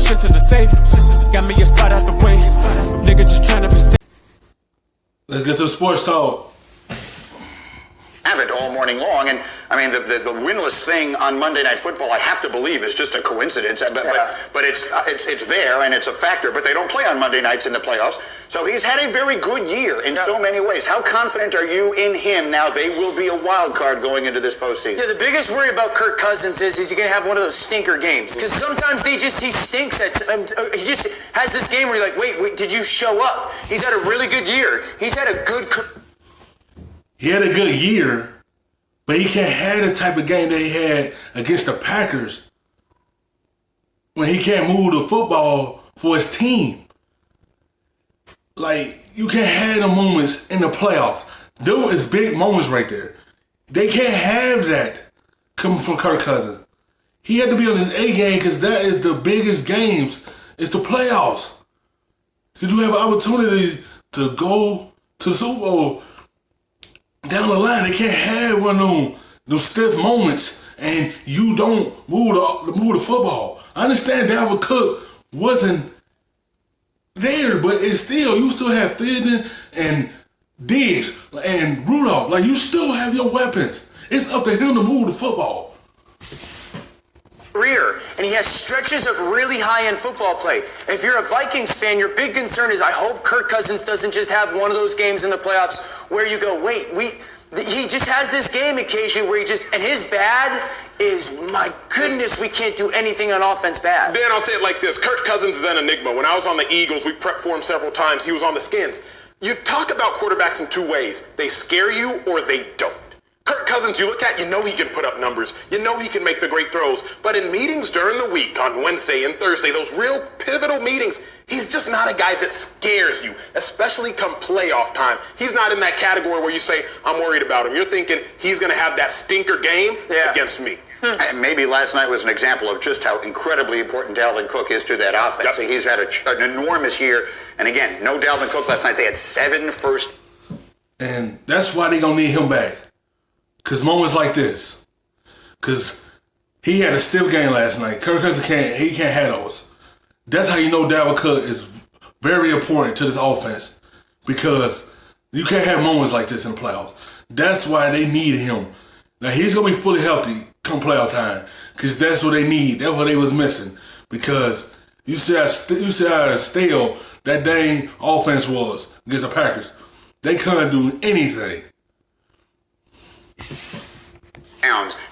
shit's in the safe. Got me a spot out the way. Nigga just tryna be safe. Let's get some sports talk. Have it all morning long, and I mean the winless thing on Monday Night Football, I have to believe, is just a coincidence. But it's there and it's a factor. But they don't play on Monday nights in the playoffs, so he's had a very good year in so many ways. How confident are you in him now? They will be a wild card going into this postseason. Yeah, the biggest worry about Kirk Cousins is he's going to have one of those stinker games, because sometimes he stinks at. He just has this game where you're like, wait, did you show up? He's had a really good year. He's had a good. He had a good year, but he can't have the type of game that he had against the Packers when he can't move the football for his team. Like, you can't have the moments in the playoffs. Those is big moments right there. They can't have that coming from Kirk Cousins. He had to be on his A game because that is the biggest games. It's the playoffs. Because you have an opportunity to go to the Super Bowl down the line. They can't have one of those stiff moments and you don't move the football. I understand Dalvin Cook wasn't there, but it's still, you still have Thielen and Diggs and Rudolph. Like, you still have your weapons. It's up to him to move the football. Career, and he has stretches of really high-end football play. If you're a Vikings fan, your big concern is, I hope Kirk Cousins doesn't just have one of those games in the playoffs where you go, he just has this game occasionally where and his bad is, my goodness, we can't do anything on offense bad. Dan, I'll say it like this. Kirk Cousins is an enigma. When I was on the Eagles, we prepped for him several times. He was on the Skins. You talk about quarterbacks in two ways. They scare you or they don't. Kirk Cousins, you look at, you know he can put up numbers. You know he can make the great throws. But in meetings during the week, on Wednesday and Thursday, those real pivotal meetings, he's just not a guy that scares you, especially come playoff time. He's not in that category where you say, I'm worried about him. You're thinking he's going to have that stinker game against me. And maybe last night was an example of just how incredibly important Dalvin Cook is to that offense. Yep. He's had an enormous year. And again, no Dalvin Cook last night. They had 7 first. And that's why they going to need him back. Because moments like this. Because he had a stiff game last night. Kirk Cousins can't have those. That's how you know Dalvin Cook is very important to this offense. Because you can't have moments like this in the playoffs. That's why they need him. Now, he's going to be fully healthy come playoff time. Because that's what they need. That's what they was missing. Because you see how stale that dang offense was against the Packers. They couldn't do anything.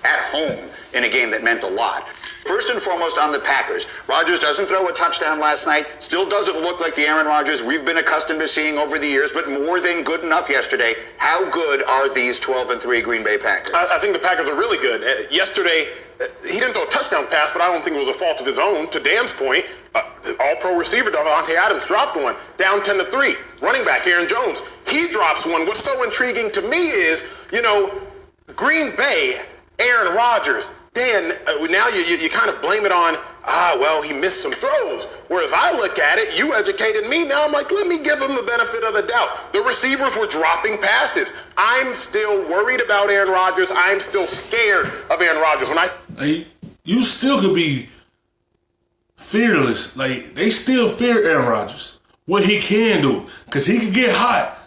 At home in a game that meant a lot. First and foremost on the Packers. Rodgers doesn't throw a touchdown last night. Still doesn't look like the Aaron Rodgers we've been accustomed to seeing over the years, but more than good enough yesterday. How good are these 12-3 Green Bay Packers? I think the Packers are really good. Yesterday, he didn't throw a touchdown pass, but I don't think it was a fault of his own. To Dan's point, all-pro receiver Davante Adams dropped one, down 10-3. Running back Aaron Jones, he drops one. What's so intriguing to me is, Green Bay, Aaron Rodgers. Dan, now you kind of blame it on, he missed some throws. Whereas I look at it, you educated me. Now I'm like, let me give him the benefit of the doubt. The receivers were dropping passes. I'm still worried about Aaron Rodgers. I'm still scared of Aaron Rodgers. You still could be fearless. Like, they still fear Aaron Rodgers. What he can do. Because he can get hot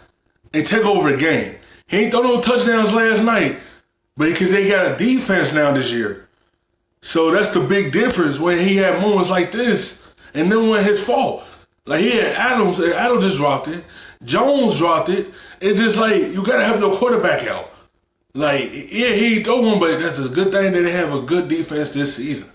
and take over a game. He ain't throw no touchdowns last night. But because they got a defense now this year. So that's the big difference when he had moments like this. And then when his fault. Like, he had Adams, and Adams just dropped it. Jones dropped it. It's just like, you got to have your quarterback out. Like, yeah, he ain't throw one, but that's a good thing that they have a good defense this season.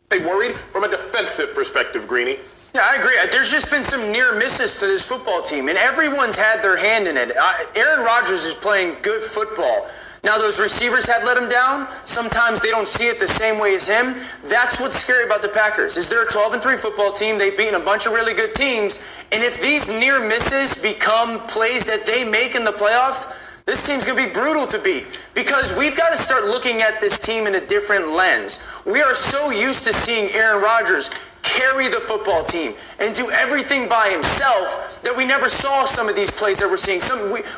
They worried from a defensive perspective, Greeny. Yeah, I agree. There's just been some near misses to this football team, and everyone's had their hand in it. Aaron Rodgers is playing good football. Now, those receivers have let him down. Sometimes they don't see it the same way as him. That's what's scary about the Packers, is they're a 12-3 football team. They've beaten a bunch of really good teams. And if these near misses become plays that they make in the playoffs, this team's going to be brutal to beat, because we've got to start looking at this team in a different lens. We are so used to seeing Aaron Rodgers carry the football team and do everything by himself that we never saw some of these plays that we're seeing.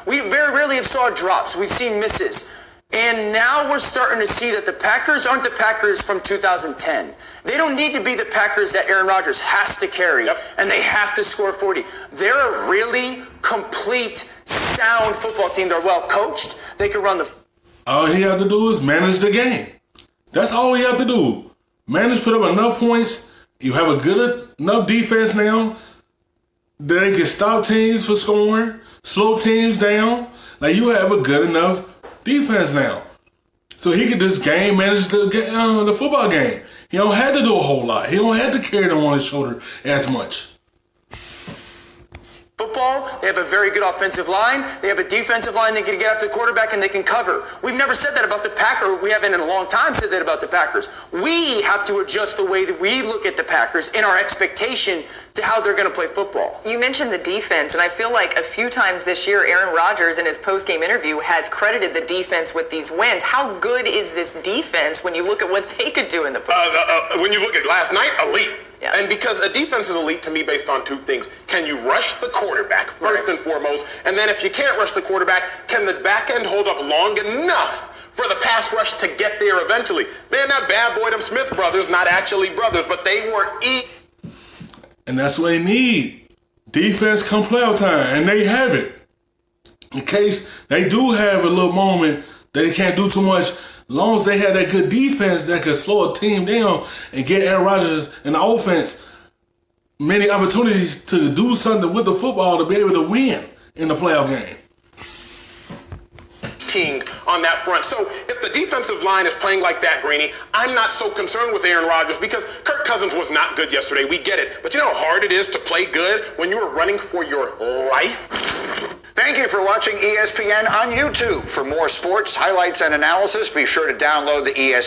We very rarely have saw drops. We've seen misses. And now we're starting to see that the Packers aren't the Packers from 2010. They don't need to be the Packers that Aaron Rodgers has to carry, and they have to score 40. They're a really complete, sound football team. They're well coached. They can run the... All he have to do is manage the game. That's all he have to do. Manage, put up enough points. You have a good enough defense now that they can stop teams from scoring, slow teams down. Like, you have a good enough defense now. So he can just game manage the football game. He don't have to do a whole lot. He don't have to carry them on his shoulder as much. Football, they have a very good offensive line. They have a defensive line that can get after the quarterback and they can cover. We've never said that about the Packers. We haven't in a long time said that about the Packers. We have to adjust the way that we look at the Packers and our expectation to how they're going to play football. You mentioned the defense, and I feel like a few times this year, Aaron Rodgers in his post-game interview has credited the defense with these wins. How good is this defense when you look at what they could do in the postseason? When you look at last night, elite. Yeah. And because a defense is elite to me based on two things. Can you rush the quarterback, first and foremost? And then if you can't rush the quarterback, can the back end hold up long enough for the pass rush to get there eventually? Man, that bad boy, them Smith brothers, not actually brothers, but they were And that's what they need. Defense come playoff time, and they have it. In case they do have a little moment that they can't do too much, as long as they have that good defense that can slow a team down and get Aaron Rodgers and the offense many opportunities to do something with the football to be able to win in the playoff game. On that front. So if the defensive line is playing like that, Greeny, I'm not so concerned with Aaron Rodgers because Kirk Cousins was not good yesterday. We get it. But you know how hard it is to play good when you are running for your life? Thank you for watching ESPN on YouTube. For more sports, highlights, and analysis, be sure to download the ESPN